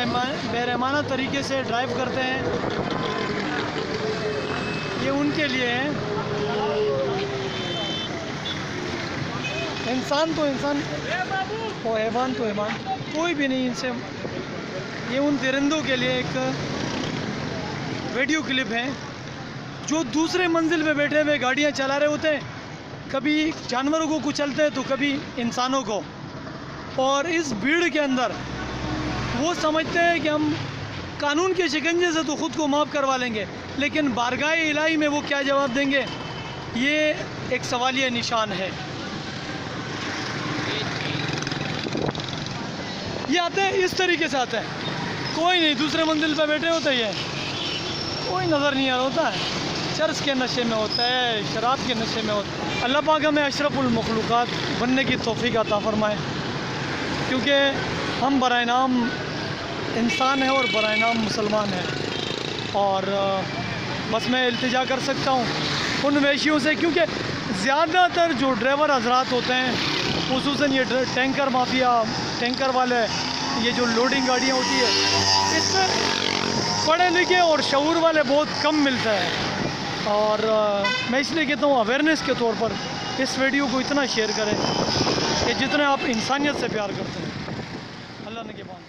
बेरहमाना तरीके से ड्राइव करते हैं, ये उनके लिए है। इंसान तो इंसान और हैवान तो हैवान, कोई भी नहीं इनसे। ये उन परिंदों के लिए एक वीडियो क्लिप है जो दूसरे मंजिल पे बैठे हुए गाड़ियाँ चला रहे होते हैं, कभी जानवरों को कुचलते हैं तो कभी इंसानों को। और इस भीड़ के अंदर वो समझते हैं कि हम कानून के शिकंजे से तो ख़ुद को माफ़ करवा लेंगे, लेकिन बारगाह इलाही में वो क्या जवाब देंगे, ये एक सवालिया निशान है। ये आते हैं इस तरीके से आते हैं, कोई नहीं, दूसरे मंजिल पर बैठे होते हैं, कोई नज़र नहीं आ रहा होता है, चर्च के नशे में होता है, शराब के नशे में होता है। अल्लाह पाक हमें अशरफुल मखलूक़ात बनने की तौफ़ीक़ अता फ़रमाए, क्योंकि हम बराए नाम इंसान हैं और बराए नाम मुसलमान हैं। और बस मैं इल्तिजा कर सकता हूँ उन वैशियों से, क्योंकि ज़्यादातर जो ड्राइवर हजरात होते हैं, खुसूसन ये टैंकर माफिया, टैंकर वाले, ये जो लोडिंग गाड़ियाँ होती है, इसमें पढ़े लिखे और शऊर वाले बहुत कम मिलता है। और मैं इसलिए कहता हूँ अवेयरनेस के तौर पर इस वीडियो को इतना शेयर करें कि जितने आप इंसानियत से प्यार करते हैं। अल्लाह ने के बाद